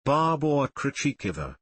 Barbora Krejčíková.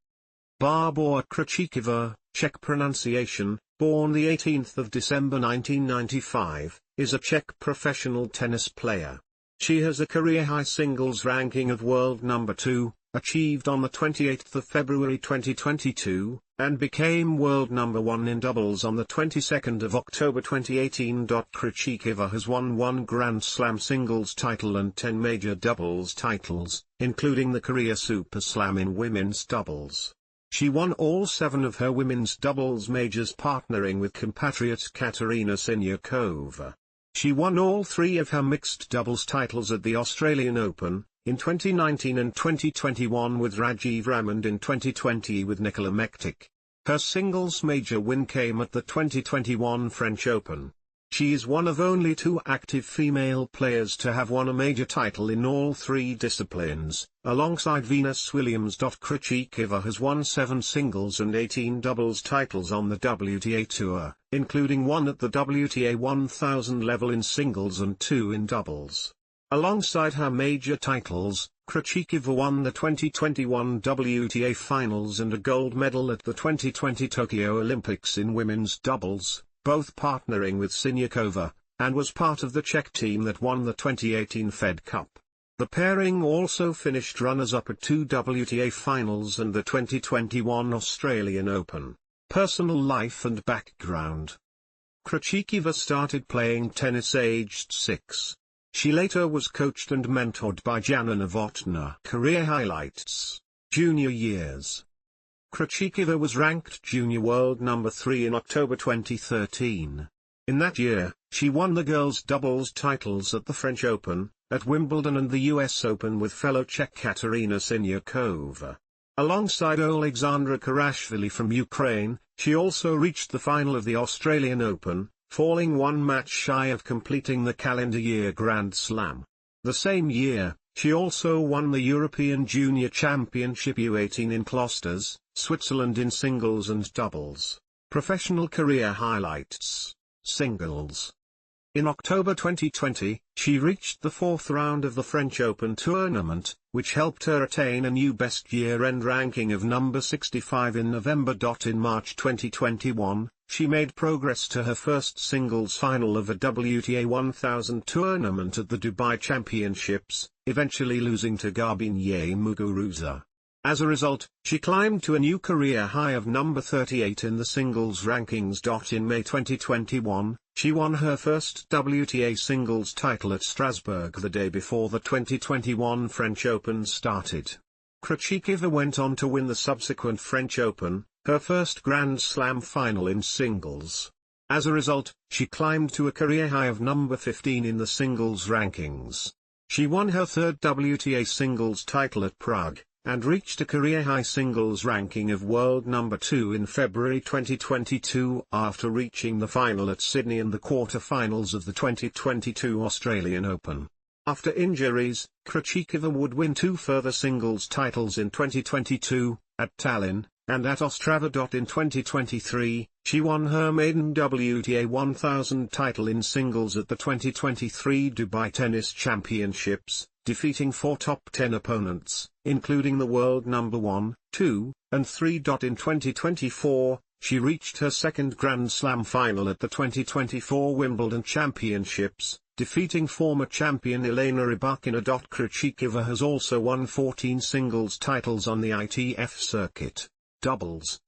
Barbora Krejčíková, Czech pronunciation, born the 18th of December 1995, is a Czech professional tennis player. She has a career-high singles ranking of world number 2, achieved on the 28th of February 2022, and became world number 1 in doubles on the 22nd of October 2018. Krejčíková has won 1 Grand Slam singles title and 10 major doubles titles, including the Korea Super Slam in women's doubles. She won all 7 of her women's doubles majors partnering with compatriot Katerina Siniakova. She won all 3 of her mixed doubles titles at the Australian Open, in 2019 and 2021 with Rajiv Ram and in 2020 with Nikola Mektic. Her singles major win came at the 2021 French Open. She is one of only 2 active female players to have won a major title in all 3 disciplines, alongside Venus Williams. Krejčíková has won 7 singles and 18 doubles titles on the WTA Tour, including 1 at the WTA 1000 level in singles and 2 in doubles. Alongside her major titles, Krejčíková won the 2021 WTA Finals and a gold medal at the 2020 Tokyo Olympics in women's doubles, both partnering with Siniakova, and was part of the Czech team that won the 2018 Fed Cup. The pairing also finished runners-up at 2 WTA Finals and the 2021 Australian Open. Personal life and background. Krejčíková started playing tennis aged 6. She later was coached and mentored by Jana Novotná. Career highlights. Junior years. Krejčíková was ranked junior world number 3 in October 2013. In that year, she won the girls' doubles titles at the French Open, at Wimbledon and the US Open with fellow Czech Katerina Siniakova. Alongside Alexandra Karashvili from Ukraine, she also reached the final of the Australian Open, falling 1 match shy of completing the calendar year Grand Slam. The same year, she also won the European Junior Championship U18 in Klosters, Switzerland in singles and doubles. Professional career highlights. Singles. In October 2020, she reached the 4th round of the French Open tournament, which helped her attain a new best year-end ranking of number 65 in November. In March 2021, she made progress to her first singles final of a WTA 1000 tournament at the Dubai Championships, eventually losing to Garbine Muguruza. As a result, she climbed to a new career high of number 38 in the singles rankings. In May 2021, she won her first WTA singles title at Strasbourg the day before the 2021 French Open started. Krejčíková went on to win the subsequent French Open, her first Grand Slam final in singles. As a result, she climbed to a career high of number 15 in the singles rankings. She won her 3rd WTA singles title at Prague, and reached a career-high singles ranking of world number 2 in February 2022 after reaching the final at Sydney and the quarter-finals of the 2022 Australian Open. After injuries, Krejčíková would win 2 further singles titles in 2022, at Tallinn, and at Ostrava. In 2023, she won her maiden WTA 1000 title in singles at the 2023 Dubai Tennis Championships, defeating 4 top 10 opponents, including the world number 1, 2, and 3. In 2024, she reached her 2nd Grand Slam final at the 2024 Wimbledon Championships, defeating former champion Elena Rybakina. Krejčíková has also won 14 singles titles on the ITF circuit. Doubles.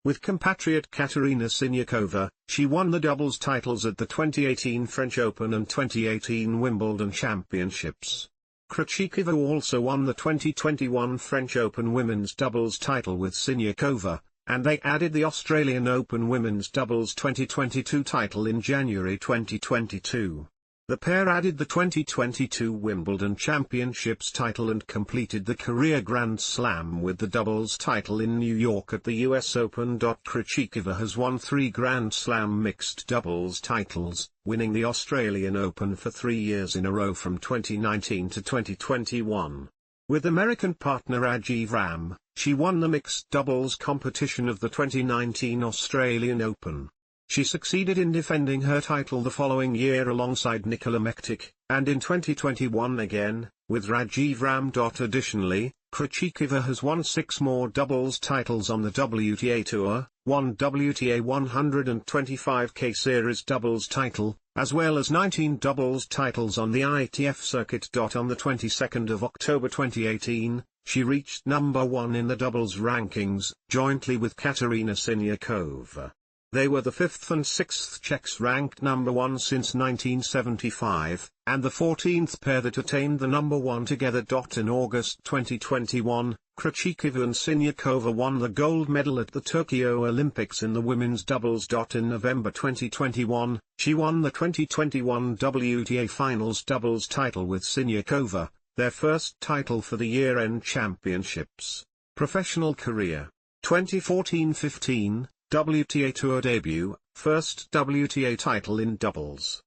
With compatriot Katerina Siniakova, she won the doubles titles at the 2018 French Open and 2018 Wimbledon Championships. Krejčíková also won the 2021 French Open women's doubles title with Siniakova, and they added the Australian Open women's doubles 2022 title in January 2022. The pair added the 2022 Wimbledon Championships title and completed the career Grand Slam with the doubles title in New York at the US Open. Krejčíková has won 3 Grand Slam mixed doubles titles, winning the Australian Open for 3 years in a row from 2019 to 2021. With American partner Rajiv Ram, she won the mixed doubles competition of the 2019 Australian Open. She succeeded in defending her title the following year alongside Nikola Mektic, and in 2021 again, with Rajiv Ram. Additionally, Krejčíková has won 6 more doubles titles on the WTA Tour, one WTA 125K Series doubles title, as well as 19 doubles titles on the ITF circuit. On the 22nd of October 2018, she reached number 1 in the doubles rankings, jointly with Kateřina Siniaková. They were the 5th and 6th Czechs ranked number 1 since 1975, and the 14th pair that attained the number 1 together. In August 2021, Krejčíková and Siniaková won the gold medal at the Tokyo Olympics in the women's doubles. In November 2021, she won the 2021 WTA Finals doubles title with Siniaková, their first title for the year-end championships. Professional career. 2014-15, WTA Tour debut, first WTA title in doubles.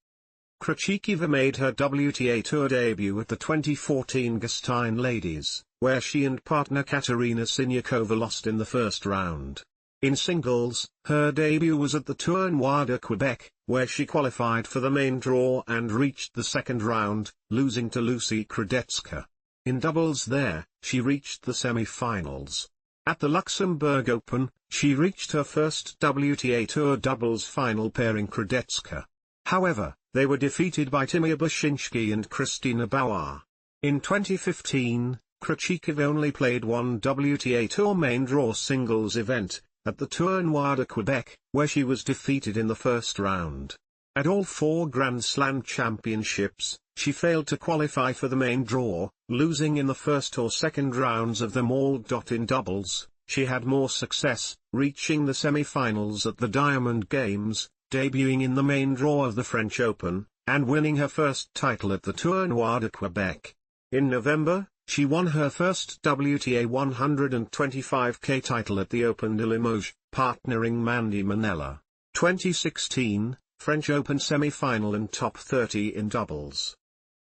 Krejčíková made her WTA Tour debut at the 2014 Gastein Ladies, where she and partner Kateřina Siniaková lost in the first round. In singles, her debut was at the Tournoi de Quebec, where she qualified for the main draw and reached the second round, losing to Lucie Kradecka. In doubles there, she reached the semi-finals. At the Luxembourg Open, she reached her first WTA Tour doubles final pairing Kradecka. However, they were defeated by Timea Bacsinszky and Kristina Bauer. In 2015, Krejčíková only played one WTA Tour main draw singles event, at the Tournoi de Quebec, where she was defeated in the first round. At all 4 Grand Slam championships, she failed to qualify for the main draw, losing in the first or second rounds of them all. In doubles, she had more success, reaching the semi-finals at the Diamond Games, debuting in the main draw of the French Open, and winning her first title at the Tournoi de Quebec. In November, she won her first WTA 125K title at the Open de Limoges, partnering Mandy Manella. 2016, French Open semi-final and top 30 in doubles.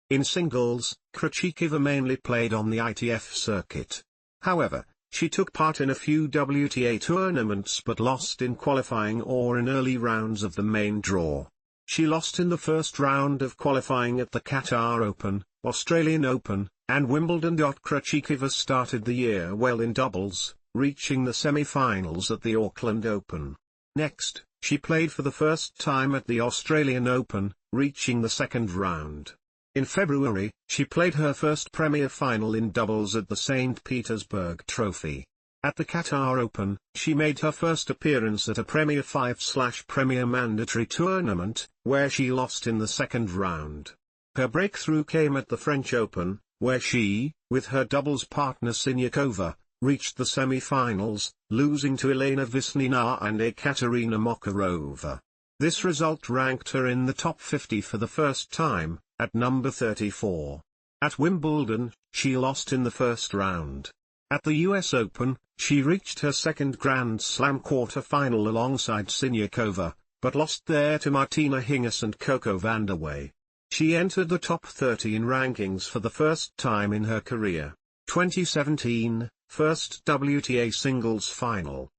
In singles, Krejčíková mainly played on the ITF circuit. However, she took part in a few WTA tournaments but lost in qualifying or in early rounds of the main draw. She lost in the first round of qualifying at the Qatar Open, Australian Open, and Wimbledon. Krejčíková started the year well in doubles, reaching the semi-finals at the Auckland Open. Next, she played for the first time at the Australian Open, reaching the second round. In February, she played her first Premier final in doubles at the St. Petersburg Trophy. At the Qatar Open, she made her first appearance at a Premier 5/Premier Mandatory tournament, where she lost in the second round. Her breakthrough came at the French Open, where she, with her doubles partner Siniaková, reached the semi-finals, losing to Elena Vesnina and Ekaterina Makarova. This result ranked her in the top 50 for the first time, at number 34. At Wimbledon, she lost in the first round. At the US Open, she reached her second Grand Slam quarter-final alongside Siniaková, but lost there to Martina Hingis and Coco Vandeweghe. She entered the top 30 in rankings for the first time in her career. 2017, first WTA singles final.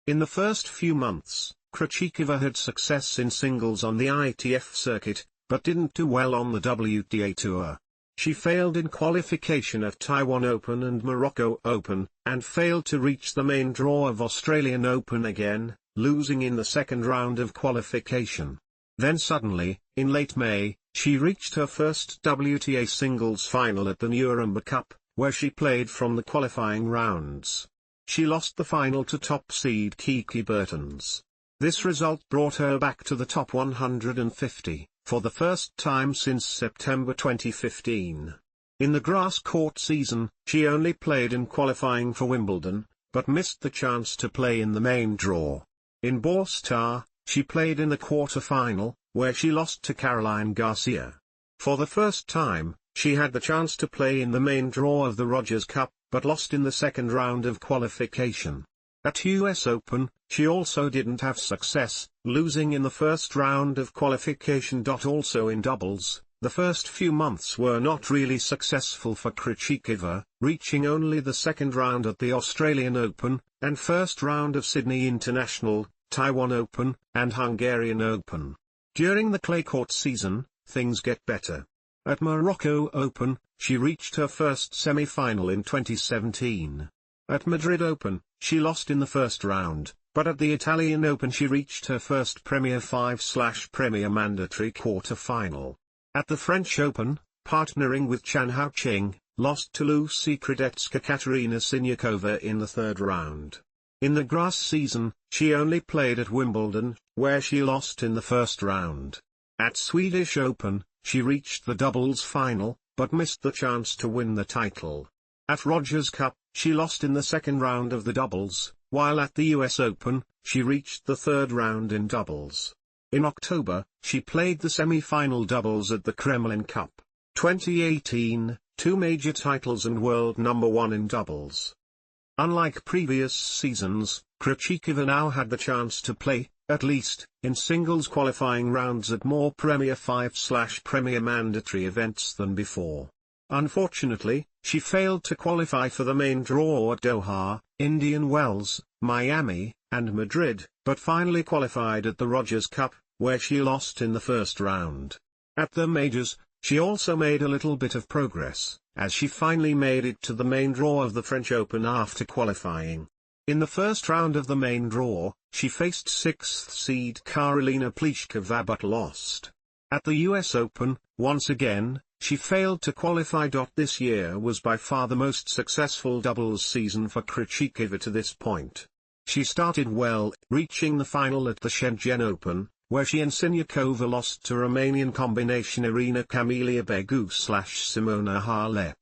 In the first few months, Krejčíková had success in singles on the ITF circuit, but didn't do well on the WTA Tour. She failed in qualification at Taiwan Open and Morocco Open, and failed to reach the main draw of Australian Open again, losing in the second round of qualification. Then suddenly, in late May, she reached her first WTA singles final at the Nuremberg Cup, where she played from the qualifying rounds. She lost the final to top seed Kiki Bertens. This result brought her back to the top 150, for the first time since September 2015. In the grass court season, she only played in qualifying for Wimbledon, but missed the chance to play in the main draw. In Borstar, she played in the quarter-final, where she lost to Caroline Garcia. For the first time, she had the chance to play in the main draw of the Rogers Cup, but lost in the second round of qualification. At US Open, she also didn't have success, losing in the first round of qualification. Also in doubles, the first few months were not really successful for Krejčíková, reaching only the second round at the Australian Open, and first round of Sydney International, Taiwan Open, and Hungarian Open. During the clay court season, things get better. At Morocco Open, she reached her first semi-final in 2017. At Madrid Open, she lost in the first round, but at the Italian Open she reached her first Premier 5/Premier mandatory quarter-final. At the French Open, partnering with Chan Hao-ching, lost to Lucy Kradetska Katerina Siniakova in the third round. In the grass season, she only played at Wimbledon, where she lost in the first round. At Swedish Open, she reached the doubles final, but missed the chance to win the title. At Rogers Cup, she lost in the second round of the doubles, while at the US Open, she reached the third round in doubles. In October, she played the semi-final doubles at the Kremlin Cup. 2018, 2 major titles and world number 1 in doubles. Unlike previous seasons, Krejčíková now had the chance to play, at least, in singles qualifying rounds at more Premier 5/Premier mandatory events than before. Unfortunately, she failed to qualify for the main draw at Doha, Indian Wells, Miami, and Madrid, but finally qualified at the Rogers Cup, where she lost in the first round. At the majors, she also made a little bit of progress, as she finally made it to the main draw of the French Open after qualifying. In the first round of the main draw, she faced 6th seed Karolina Pliskova but lost. At the US Open, once again, she failed to qualify. This year was by far the most successful doubles season for Krejčíková to this point. She started well, reaching the final at the Shenzhen Open, where she and Siniakova lost to Romanian combination Irina Camelia Begu/Simona Halep.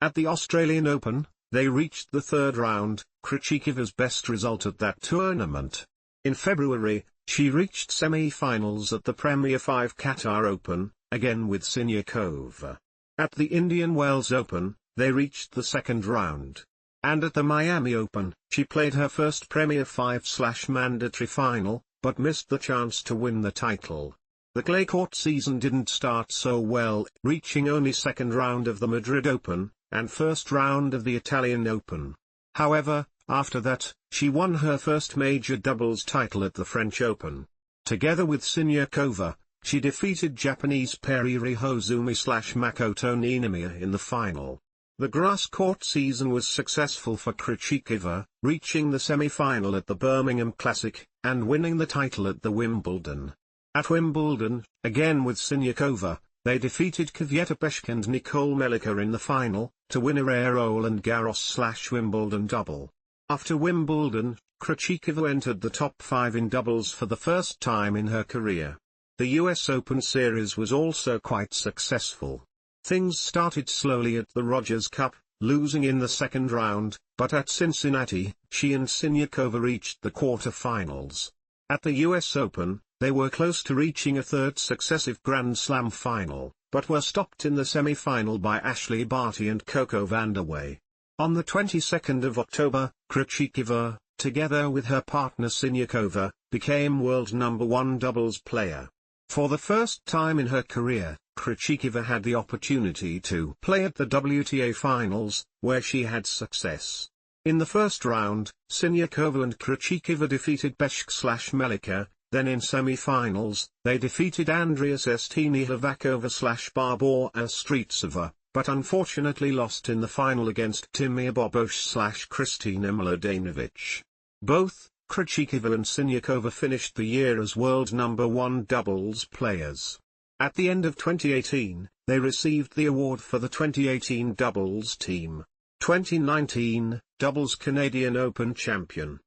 At the Australian Open, they reached the third round, Krejčíkova's best result at that tournament. In February, she reached semi-finals at the Premier 5 Qatar Open, again with Siniakova. At the Indian Wells Open, they reached the second round. And at the Miami Open, she played her first Premier 5/mandatory final, but missed the chance to win the title. The clay court season didn't start so well, reaching only second round of the Madrid Open, and first round of the Italian Open. However, after that, she won her first major doubles title at the French Open. Together with Siniakova, she defeated Japanese Periri Hozumi/Makoto Ninomiya in the final. The grass court season was successful for Krejčíková, reaching the semi-final at the Birmingham Classic, and winning the title at the Wimbledon. At Wimbledon, again with Siniakova, they defeated Květa Peschke and Nicole Melliker in the final, to win a rare Roland Garros/Wimbledon double. After Wimbledon, Krejčíková entered the top 5 in doubles for the first time in her career. The US Open series was also quite successful. Things started slowly at the Rogers Cup, losing in the second round, but at Cincinnati, she and Siniakova reached the quarter-finals. At the US Open, they were close to reaching a third successive Grand Slam final, but were stopped in the semi-final by Ashley Barty and Coco Vandeweghe. On the 22nd of October, Krejčíková, together with her partner Siniakova, became world number 1 doubles player. For the first time in her career, Krejčíková had the opportunity to play at the WTA Finals, where she had success. In the first round, Siniakova and Krejčíková defeated Peschke/Melliker, then in semi-finals, they defeated Andrea Sestini-Hlivakova/Barbora Krejčíková, but unfortunately lost in the final against Timea Boboš/Kristina Mladenovic. Both, Krejčíková and Siniakova finished the year as world number 1 doubles players. At the end of 2018, they received the award for the 2018 doubles team. 2019, doubles Canadian Open champion.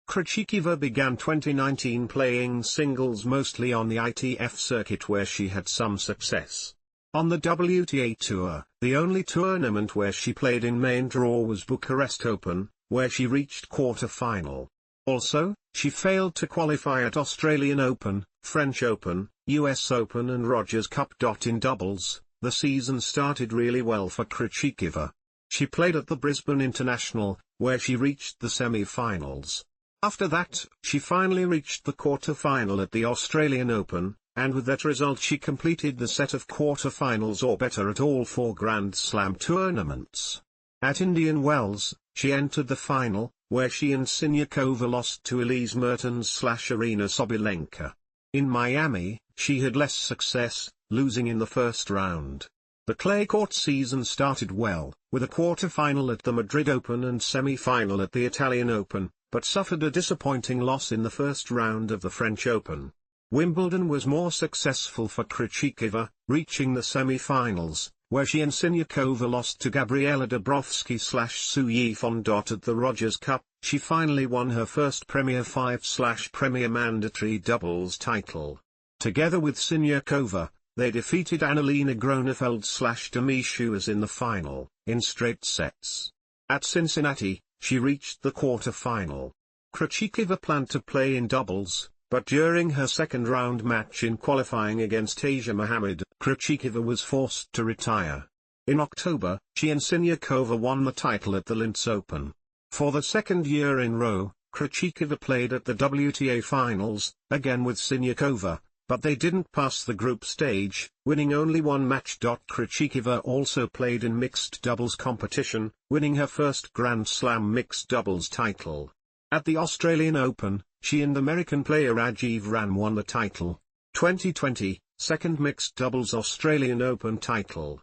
Krejčíková began 2019 playing singles mostly on the ITF circuit where she had some success. On the WTA Tour, the only tournament where she played in main draw was Bucharest Open, where she reached quarter-final. Also, she failed to qualify at Australian Open, French Open, US Open and Rogers Cup. In doubles, the season started really well for Krejčíková. She played at the Brisbane International, where she reached the semi-finals. After that, she finally reached the quarter-final at the Australian Open, and with that result she completed the set of quarter-finals or better at all 4 Grand Slam tournaments. At Indian Wells, she entered the final, where she and Siniakova lost to Elise Mertens/Arina Sabalenka. In Miami, she had less success, losing in the first round. The clay court season started well, with a quarter-final at the Madrid Open and semi-final at the Italian Open, but suffered a disappointing loss in the first round of the French Open. Wimbledon was more successful for Krejčíková, reaching the semi-finals, where she and Siniakova lost to Gabriela Dabrowski/Su Yifan. At the Rogers Cup, she finally won her first Premier 5/Premier mandatory doubles title. Together with Siniakova, they defeated Annalena Gronefeld/Demi-Schuurs in the final, in straight sets. At Cincinnati, she reached the quarter-final. Krejčíková planned to play in doubles, but during her second-round match in qualifying against Asia Mohammed, Krejčíková was forced to retire. In October, she and Siniakova won the title at the Linz Open. For the second year in a row, Krejčíková played at the WTA Finals, again with Siniakova, but they didn't pass the group stage, winning only one match. Krejčíková also played in mixed doubles competition, winning her first Grand Slam mixed doubles title. At the Australian Open, she and American player Rajiv Ram won the title. 2020, second mixed doubles Australian Open title.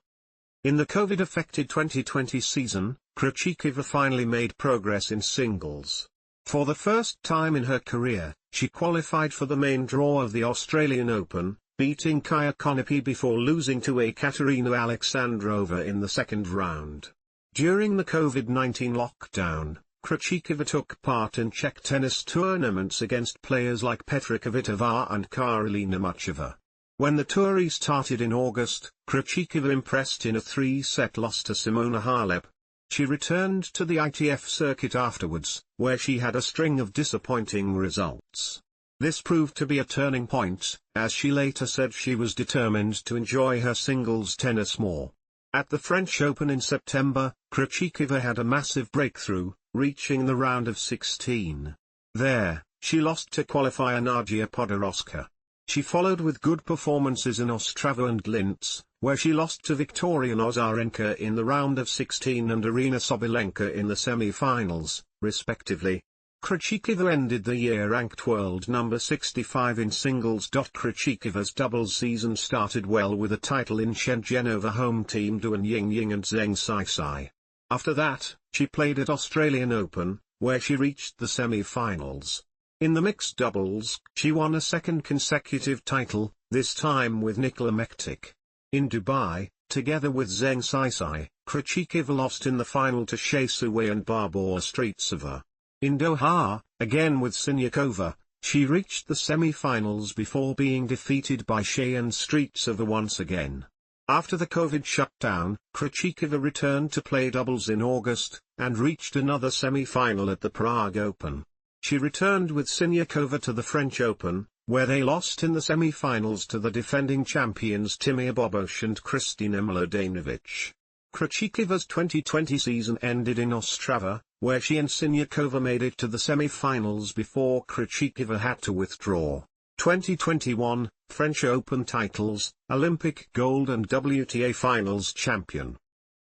In the COVID-affected 2020 season, Krejčíková finally made progress in singles. For the first time in her career, she qualified for the main draw of the Australian Open, beating Kaya Konopi before losing to Ekaterina Alexandrova in the second round. During the COVID-19 lockdown, Krejčíková took part in Czech tennis tournaments against players like Petra Kvitova and Karolina Muchova. When the tour restarted in August, Krejčíková impressed in a 3-set loss to Simona Halep. She returned to the ITF circuit afterwards, where she had a string of disappointing results. This proved to be a turning point, as she later said she was determined to enjoy her singles tennis more. At the French Open in September, Krejčíková had a massive breakthrough, reaching the round of 16. There, she lost to qualifier Nadia Podoroska. She followed with good performances in Ostrava and Linz, where she lost to Victoria Azarenka in the round of 16 and Arina Sabalenka in the semi-finals, respectively. Krejčíková ended the year ranked world number 65 in singles. Krejčíková's doubles season started well with a title in Shenzhen over home team Duan Yingying and Zheng Saisai. After that, she played at Australian Open, where she reached the semi-finals. In the mixed doubles, she won a second consecutive title, this time with Nikola Mektic. In Dubai, together with Zheng Saisai, Krejčíková lost in the final to Shea Suwei and Barbora Krejčíková. In Doha, again with Siniakova, she reached the semi-finals before being defeated by Shea and Krejčíková once again. After the COVID shutdown, Krejčíková returned to play doubles in August, and reached another semi-final at the Prague Open. She returned with Siniakova to the French Open, where they lost in the semi-finals to the defending champions Timea Boboš and Kristina Mladenovic. Krejčíková's 2020 season ended in Ostrava, where she and Siniakova made it to the semi-finals before Krejčíková had to withdraw. 2021, French Open titles, Olympic gold and WTA Finals champion.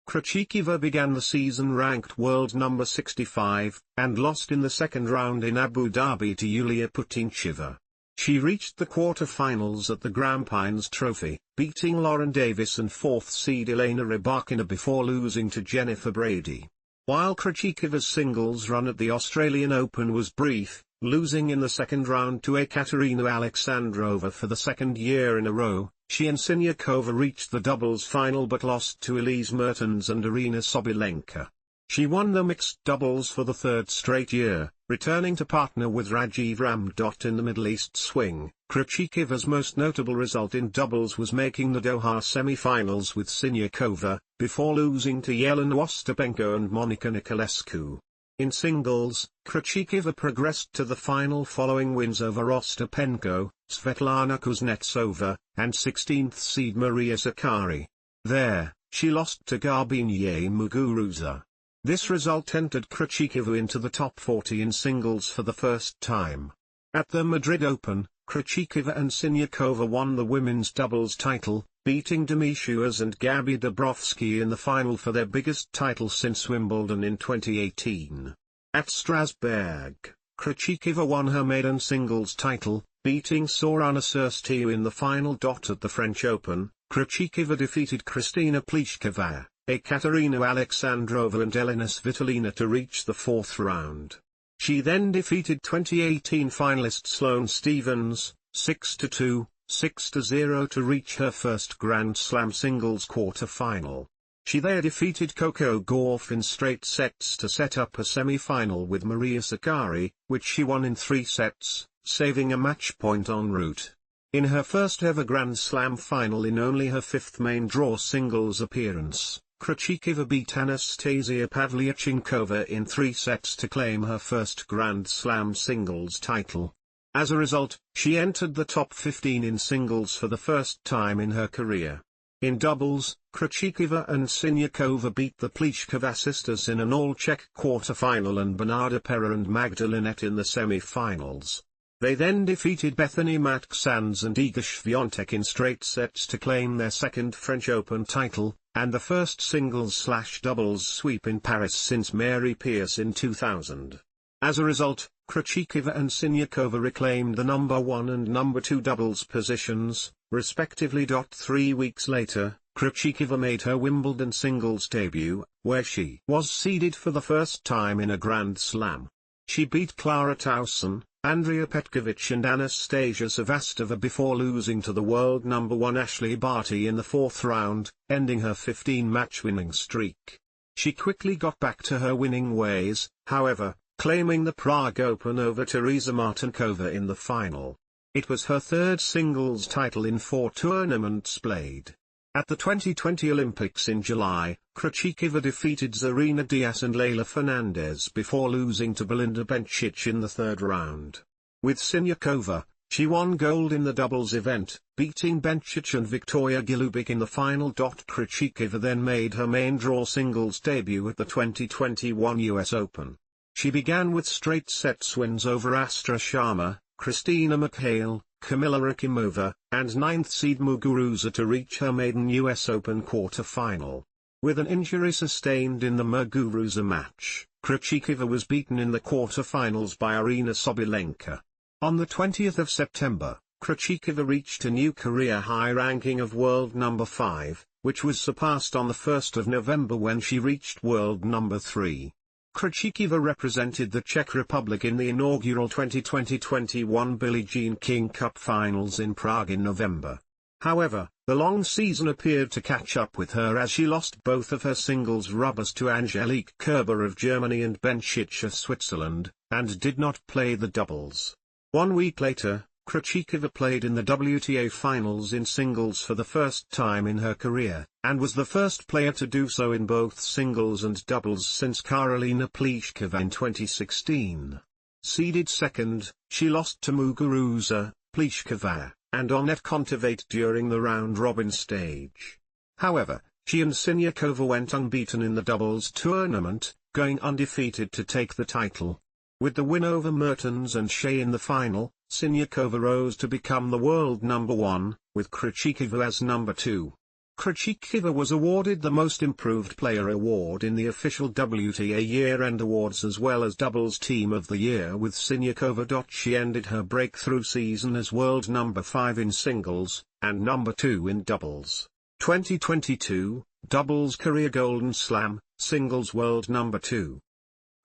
Krejčíková began the season ranked world number 65, and lost in the second round in Abu Dhabi to Yulia Putintseva. She reached the quarter-finals at the Grampians Trophy, beating Lauren Davis and fourth seed Elena Rybakina before losing to Jennifer Brady. While Krejčíková's singles run at the Australian Open was brief, losing in the second round to Ekaterina Alexandrova for the second year in a row, she and Siniakova reached the doubles final but lost to Elise Mertens and Arina Sabalenka. She won the mixed doubles for the third straight year, returning to partner with Rajiv Ram. In the Middle East swing, Krejčíková's most notable result in doubles was making the Doha semi-finals with Siniakova, before losing to Yelena Ostapenko and Monica Niculescu. In singles, Krejčíková progressed to the final following wins over Ostapenko, Svetlana Kuznetsova, and 16th seed Maria Sakkari. There, she lost to Garbine Muguruza. This result entered Krejčíková into the top 40 in singles for the first time. At the Madrid Open, Krejčíková and Siniakova won the women's doubles title, beating Demi-Schuurs and Gabi Dabrowski in the final for their biggest title since Wimbledon in 2018. At Strasbourg, Krejčíková won her maiden singles title, beating Sorana Cirstea in the final. At the French Open, Krejčíková defeated Kristina Pliskova, Ekaterina Alexandrova and Elena Svitolina to reach the fourth round. She then defeated 2018 finalist Sloane Stephens, 6-2, 6-0 to reach her first Grand Slam singles quarter-final. She there defeated Coco Gauff in straight sets to set up a semi-final with Maria Sakkari, which she won in 3 sets, saving a match point en route. In her first ever Grand Slam final in only her 5th main draw singles appearance, Krejčíková beat Anastasia Pavlyuchenkova in 3 sets to claim her first Grand Slam singles title. As a result, she entered the top 15 in singles for the first time in her career. In doubles, Krejčíková and Siniakova beat the Pliskova sisters in an all-Czech quarter-final and Bernarda Pera and Magdalenette in the semi-finals. They then defeated Bethany Matk-Sands and Iga Swiatek in straight sets to claim their second French Open title, and the first singles/doubles sweep in Paris since Mary Pierce in 2000. As a result, Krejčíková and Siniakova reclaimed the number 1 and number 2 doubles positions, respectively. 3 weeks later, Krejčíková made her Wimbledon singles debut, where she was seeded for the first time in a Grand Slam. She beat Klara Tauson, Andrea Petkovic and Anastasia Sevastova before losing to the world number 1 Ashley Barty in the 4th round, ending her 15-match winning streak. She quickly got back to her winning ways, however, claiming the Prague Open over Teresa Martinkova in the final. It was her 3rd singles title in 4 tournaments played. At the 2020 Olympics in July, Krejčíková defeated Zarina Diaz and Leylah Fernandez before losing to Belinda Bencic in the 3rd round. With Siniakova, she won gold in the doubles event, beating Bencic and Victoria Golubic in the final. Krejčíková then made her main draw singles debut at the 2021 US Open. She began with straight sets wins over Astra Sharma, Christina McHale, Kamila Rakimova, and 9th seed Muguruza to reach her maiden US Open quarter-final. With an injury sustained in the Muguruza match, Krejčíková was beaten in the quarter-finals by Arina Sabalenka. On the 20th of September, Krejčíková reached a new career high ranking of world number 5, which was surpassed on the 1st of November when she reached world number 3. Krejčíková represented the Czech Republic in the inaugural 2020-21 Billie Jean King Cup Finals in Prague in November. However, the long season appeared to catch up with her as she lost both of her singles rubbers to Angelique Kerber of Germany and Bencic of Switzerland, and did not play the doubles. 1 week later, Krejčíková played in the WTA Finals in singles for the first time in her career, and was the first player to do so in both singles and doubles since Karolina Pliskova in 2016. Seeded second, she lost to Muguruza, Pliskova, and Anett Kontaveit during the round-robin stage. However, she and Siniakova went unbeaten in the doubles tournament, going undefeated to take the title. With the win over Mertens and Shea in the final, Siniakova rose to become the world number 1, with Krejčíková as number 2. Krejčíková was awarded the Most Improved Player award in the official WTA Year-End Awards as well as Doubles Team of the Year with Siniakova. She ended her breakthrough season as world number 5 in singles, and number 2 in doubles. 2022, Doubles Career Golden Slam, Singles World number 2.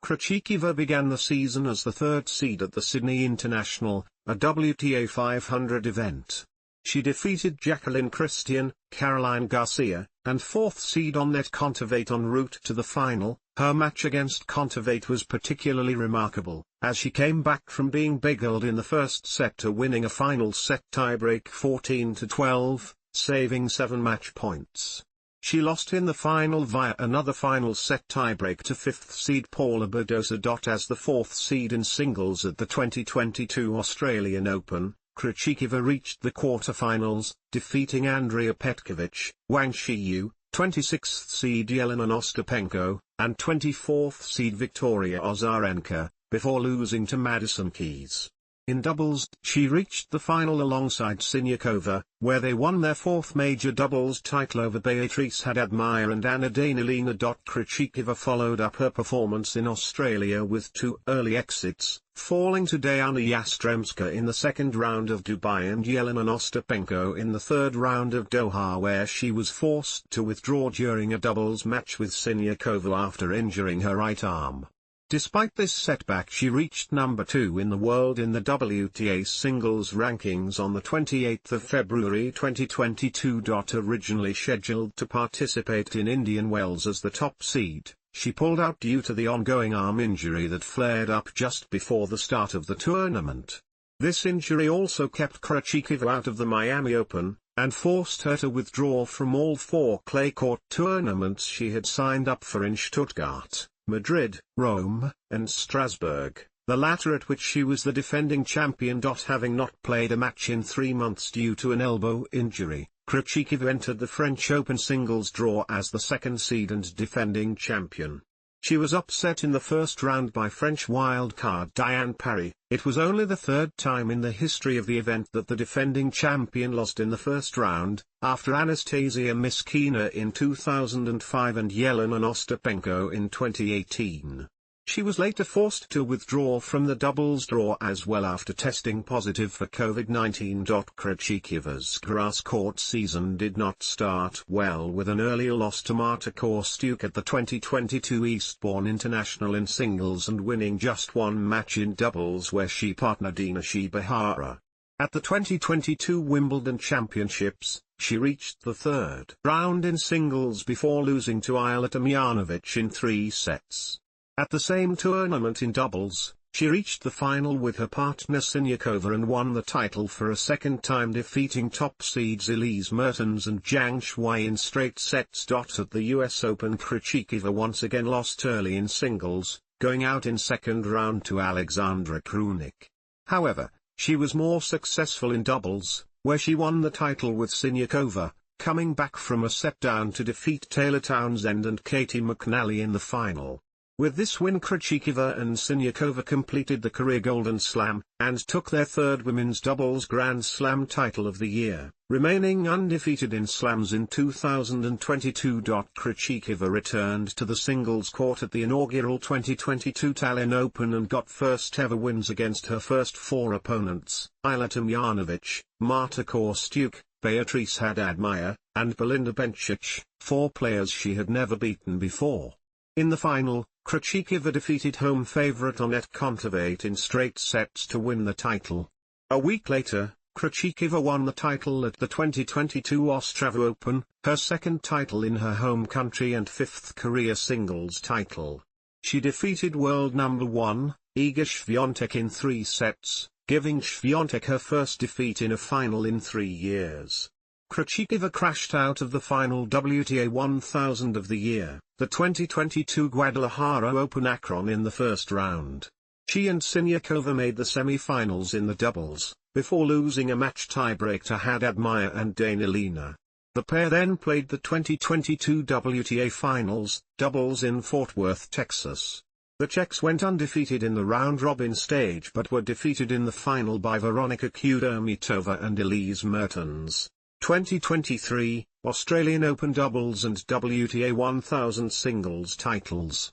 Krejčíková began the season as the 3rd seed at the Sydney International, a WTA 500 event. She defeated Jacqueline Christian, Caroline Garcia, and 4th seed Anett Kontaveit en route to the final. Her match against Kontaveit was particularly remarkable, as she came back from being beguiled in the first set to winning a final set tiebreak 14-12, saving 7 match points. She lost in the final via another final set tiebreak to 5th seed Paula Badosa. As the 4th seed in singles at the 2022 Australian Open, Krejčíková reached the quarterfinals, defeating Andrea Petkovic, Wang Shiyu, 26th seed Yelena Ostapenko, and 24th seed Victoria Azarenka, before losing to Madison Keys. In doubles, she reached the final alongside Siniakova, where they won their fourth major doubles title over Beatrice Haddad-Maia and Anna Danilina. Krejčíková followed up her performance in Australia with two early exits, falling to Diana Yastremska in the second round of Dubai and Jelena Ostapenko in the third round of Doha, where she was forced to withdraw during a doubles match with Siniakova after injuring her right arm. Despite this setback, she reached number 2 in the world in the WTA singles rankings on the 28th of February 2022. Originally scheduled to participate in Indian Wells as the top seed, she pulled out due to the ongoing arm injury that flared up just before the start of the tournament. This injury also kept Krejčíková out of the Miami Open, and forced her to withdraw from all 4 clay court tournaments she had signed up for in Stuttgart, Madrid, Rome, and Strasbourg, the latter at which she was the defending champion. Having not played a match in 3 months due to an elbow injury, Krejčíková entered the French Open singles draw as the second seed and defending champion. She was upset in the first round by French wildcard Diane Parry. It was only the third time in the history of the event that the defending champion lost in the first round, after Anastasia Miskina in 2005 and Jelena Ostapenko in 2018. She was later forced to withdraw from the doubles draw as well after testing positive for COVID-19. Krejčíkova's grass court season did not start well, with an earlier loss to Marta Kostyuk at the 2022 Eastbourne International in singles and winning just one match in doubles where she partnered Ina Shibahara. At the 2022 Wimbledon Championships, she reached the third round in singles before losing to Ajla Tomljanovic in 3 sets. At the same tournament in doubles, she reached the final with her partner Siniakova and won the title for a second time, defeating top seeds Elise Mertens and Zhang Shuai in straight sets. At the US Open, Krejčíková once again lost early in singles, going out in second round to Alexandra Krunic. However, she was more successful in doubles, where she won the title with Siniakova, coming back from a set down to defeat Taylor Townsend and Katie McNally in the final. With this win, Krejčíková and Siniakova completed the career Golden Slam, and took their third women's doubles Grand Slam title of the year, remaining undefeated in slams in 2022. Krejčíková returned to the singles court at the inaugural 2022 Tallinn Open and got first ever wins against her first 4 opponents, Ajla Tomljanovic, Marta Kostyuk, Beatrice Haddad-Maia, and Belinda Bencic, 4 players she had never beaten before. In the final, Krejčíková defeated home favorite Anett Kontaveit in straight sets to win the title. A week later, Krejčíková won the title at the 2022 Ostrava Open, her second title in her home country and 5th career singles title. She defeated world number 1, Iga Świątek in 3 sets, giving Świątek her first defeat in a final in 3 years. Krejčíková crashed out of the final WTA 1000 of the year, the 2022 Guadalajara Open Akron, in the first round. She and Siniakova made the semi-finals in the doubles, before losing a match tiebreak to Haddad-Maia and Danilina. The pair then played the 2022 WTA Finals, doubles in Fort Worth, Texas. The Czechs went undefeated in the round-robin stage but were defeated in the final by Veronika Kudermetova and Elise Mertens. 2023, Australian Open doubles and WTA 1000 singles titles.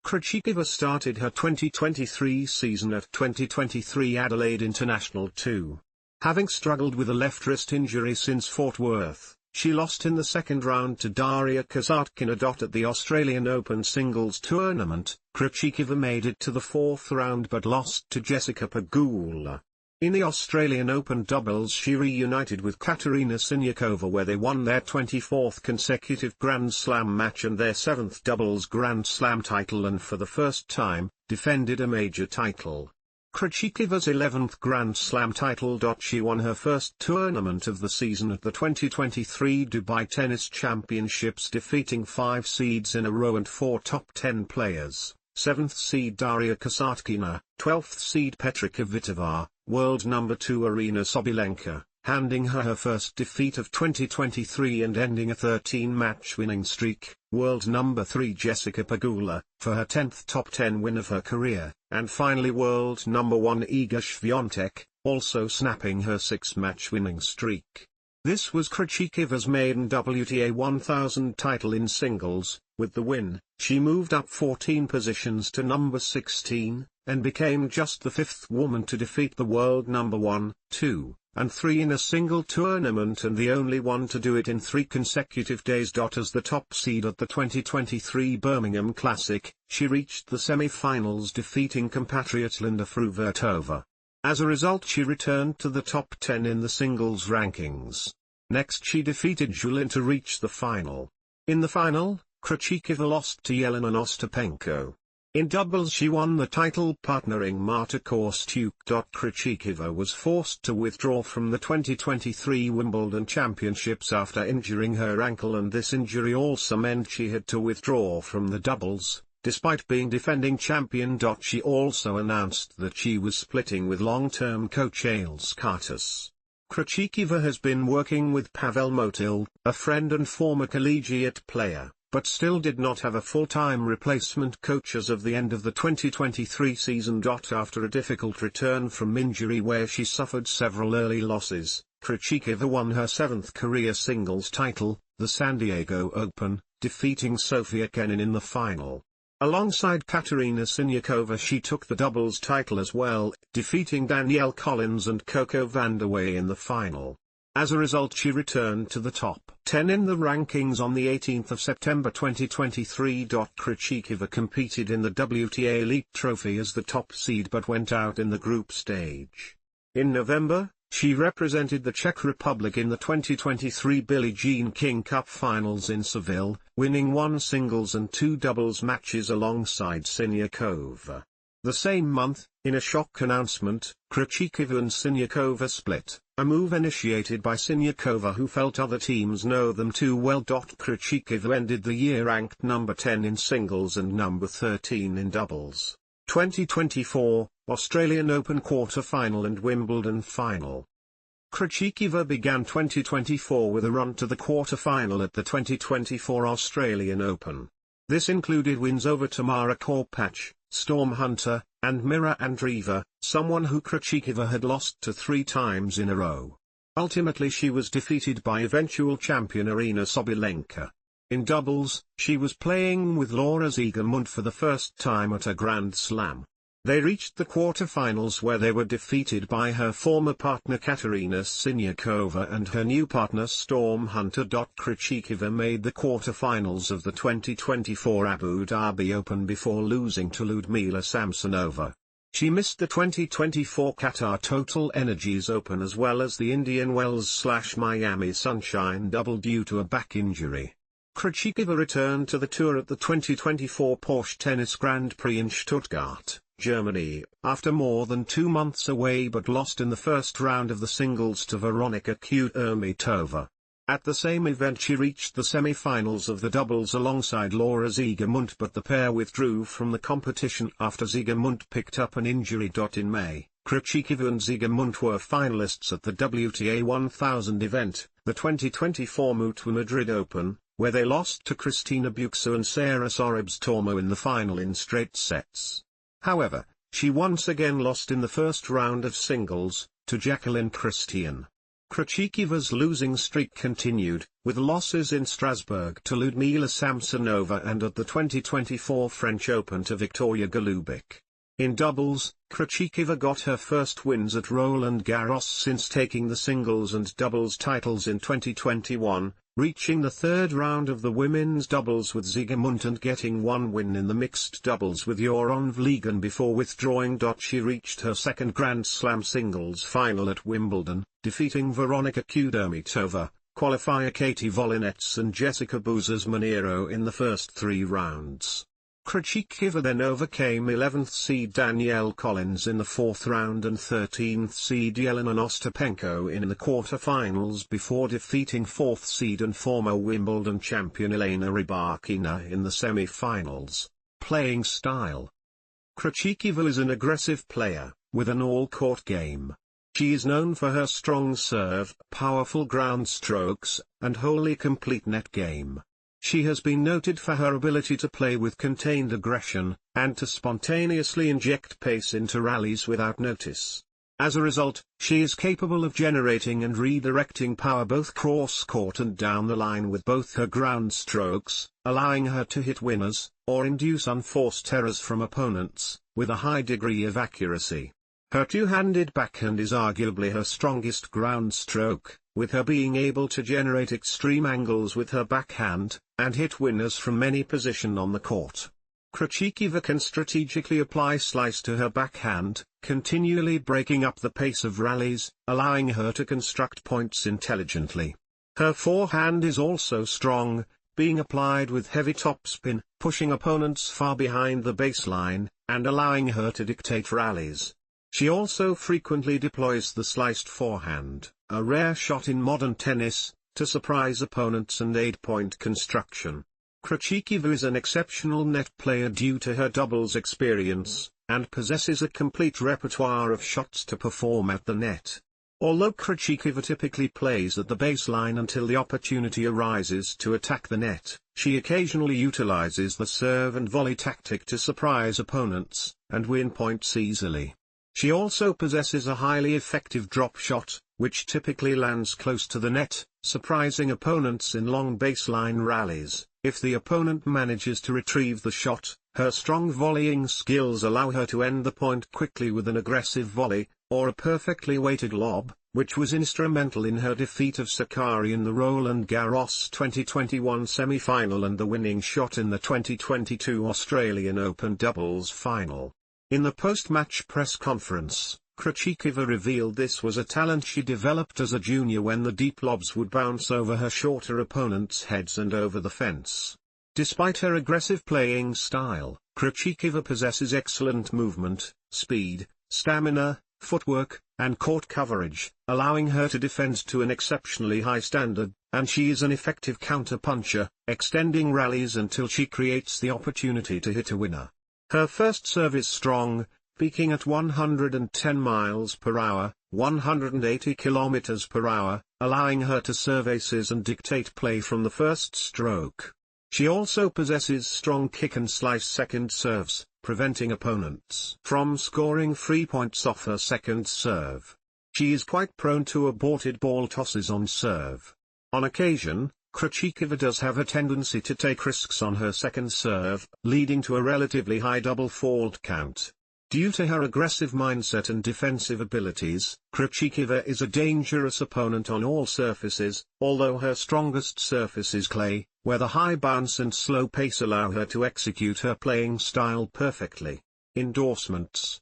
Krejčíková started her 2023 season at 2023 Adelaide International 2. Having struggled with a left wrist injury since Fort Worth, she lost in the second round to Daria Kasatkina. At the Australian Open singles tournament, Krejčíková made it to the 4th round but lost to Jessica Pegula. In the Australian Open doubles, she reunited with Katerina Siniakova, where they won their 24th consecutive Grand Slam match and their 7th doubles Grand Slam title, and for the first time, defended a major title. Krejčíkova's 11th Grand Slam title. She won her first tournament of the season at the 2023 Dubai Tennis Championships, defeating 5 seeds in a row and 4 top 10 players, 7th seed Daria Kasatkina, 12th seed Petra Kvitova, world number 2 Arina Sabalenka, handing her her first defeat of 2023 and ending a 13-match winning streak. World number 3 Jessica Pegula, for her 10th top 10 win of her career, and finally world number 1 Iga Swiatek, also snapping her 6-match winning streak. This was Krejčíkova's maiden WTA 1000 title in singles. With the win, she moved up 14 positions to number 16, and became just the 5th woman to defeat the world number 1, 2, and 3 in a single tournament and the only one to do it in 3 consecutive days. As the top seed at the 2023 Birmingham Classic, she reached the semi-finals defeating compatriot Linda Fruhvirtova. As a result, she returned to the top 10 in the singles rankings. Next she defeated Julin to reach the final. In the final, Krejčíková lost to Jelena Ostapenko. In doubles she won the title partnering Marta Kostyuk. Krejčíková was forced to withdraw from the 2023 Wimbledon Championships after injuring her ankle, and this injury also meant she had to withdraw from the doubles. Despite being defending champion. She also announced that she was splitting with long-term coach Ales Kartas. Krejčíková has been working with Pavel Motil, a friend and former collegiate player, but still did not have a full-time replacement coach as of the end of the 2023 season. After a difficult return from injury where she suffered several early losses, Krejčíková won her 7th career singles title, the San Diego Open, defeating Sofia Kenin in the final. Alongside Katerina Siniakova she took the doubles title as well, defeating Danielle Collins and Coco Vandeweghe in the final. As a result, she returned to the top 10 in the rankings on the 18th of September 2023. Krejčíková competed in the WTA Elite Trophy as the top seed but went out in the group stage. In November, she represented the Czech Republic in the 2023 Billie Jean King Cup Finals in Seville, winning 1 singles and 2 doubles matches alongside Siniakova. The same month, in a shock announcement, Krejčíková and Siniakova split, a move initiated by Siniakova who felt other teams know them too well. Krejčíková ended the year ranked number 10 in singles and number 13 in doubles. 2024, Australian Open quarter-final and Wimbledon final. Krejčíková began 2024 with a run to the quarter-final at the 2024 Australian Open. This included wins over Tamara Korpach, Storm Hunter, and Mira Andreeva, someone who Krejčíková had lost to 3 times in a row. Ultimately she was defeated by eventual champion Aryna Sabalenka. In doubles, she was playing with Laura Siegemund for the first time at a Grand Slam. They reached the quarter-finals where they were defeated by her former partner Katerina Siniakova and her new partner Storm Hunter. Krejčíková made the quarter-finals of the 2024 Abu Dhabi Open before losing to Ludmila Samsonova. She missed the 2024 Qatar Total Energies Open as well as the Indian Wells/Miami Sunshine Double due to a back injury. Krejčíková returned to the tour at the 2024 Porsche Tennis Grand Prix in Stuttgart, Germany, after more than 2 months away but lost in the first round of the singles to Veronika Kudermetova. At the same event she reached the semi-finals of the doubles alongside Laura Siegemund, but the pair withdrew from the competition after Siegemund picked up an injury. In May, Krejčíková and Siegemund were finalists at the WTA 1000 event, the 2024 Mutua Madrid Open, where they lost to Kristina Buxa and Sarah Sorribes Tormo in the final in straight sets. However, she once again lost in the first round of singles, to Jacqueline Christian. Krejčíkova's losing streak continued, with losses in Strasbourg to Ludmila Samsonova and at the 2024 French Open to Victoria Golubic. In doubles, Krejčíková got her first wins at Roland Garros since taking the singles and doubles titles in 2021, reaching the 3rd round of the women's doubles with Siegemund and getting 1 win in the mixed doubles with Joran Vliegen before withdrawing. She reached her 2nd Grand Slam singles final at Wimbledon, defeating Veronika Kudermetova, qualifier Katie Volinets and Jessica Buzas Monero in the first 3 rounds. Krejčíková then overcame 11th seed Danielle Collins in the 4th round and 13th seed Jelena Ostapenko in the quarter-finals before defeating 4th seed and former Wimbledon champion Elena Rybakina in the semi-finals. Playing style. Krejčíková is an aggressive player, with an all-court game. She is known for her strong serve, powerful ground strokes, and wholly complete net game. She has been noted for her ability to play with contained aggression, and to spontaneously inject pace into rallies without notice. As a result, she is capable of generating and redirecting power both cross-court and down the line with both her ground strokes, allowing her to hit winners, or induce unforced errors from opponents, with a high degree of accuracy. Her two-handed backhand is arguably her strongest ground stroke, with her being able to generate extreme angles with her backhand, and hit winners from any position on the court. Krejčíková can strategically apply slice to her backhand, continually breaking up the pace of rallies, allowing her to construct points intelligently. Her forehand is also strong, being applied with heavy topspin, pushing opponents far behind the baseline, and allowing her to dictate rallies. She also frequently deploys the sliced forehand, a rare shot in modern tennis, to surprise opponents and aid point construction. Krejčíková is an exceptional net player due to her doubles experience, and possesses a complete repertoire of shots to perform at the net. Although Krejčíková typically plays at the baseline until the opportunity arises to attack the net, she occasionally utilizes the serve and volley tactic to surprise opponents, and win points easily. She also possesses a highly effective drop shot, which typically lands close to the net, surprising opponents in long baseline rallies. If the opponent manages to retrieve the shot, her strong volleying skills allow her to end the point quickly with an aggressive volley, or a perfectly weighted lob, which was instrumental in her defeat of Sakari in the Roland Garros 2021 semi-final and the winning shot in the 2022 Australian Open doubles final. In the post-match press conference, Krejčíková revealed this was a talent she developed as a junior when the deep lobs would bounce over her shorter opponents' heads and over the fence. Despite her aggressive playing style, Krejčíková possesses excellent movement, speed, stamina, footwork, and court coverage, allowing her to defend to an exceptionally high standard, and she is an effective counter-puncher, extending rallies until she creates the opportunity to hit a winner. Her first serve is strong, peaking at 110 miles per hour, 180 kilometers per hour, allowing her to serve aces and dictate play from the first stroke. She also possesses strong kick and slice second serves, preventing opponents from scoring free points off her second serve. She is quite prone to aborted ball tosses on serve. On occasion, Krejčíková does have a tendency to take risks on her second serve, leading to a relatively high double fault count. Due to her aggressive mindset and defensive abilities, Krejčíková is a dangerous opponent on all surfaces, although her strongest surface is clay, where the high bounce and slow pace allow her to execute her playing style perfectly. Endorsements.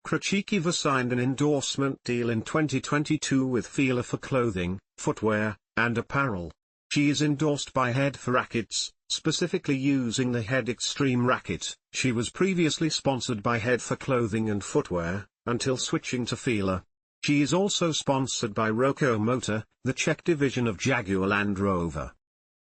Krejčíková signed an endorsement deal in 2022 with Fila for clothing, footwear, and apparel. She is endorsed by Head for rackets, specifically using the Head Extreme racket. She was previously sponsored by Head for clothing and footwear, until switching to Fila. She is also sponsored by Roko Motor, the Czech division of Jaguar Land Rover.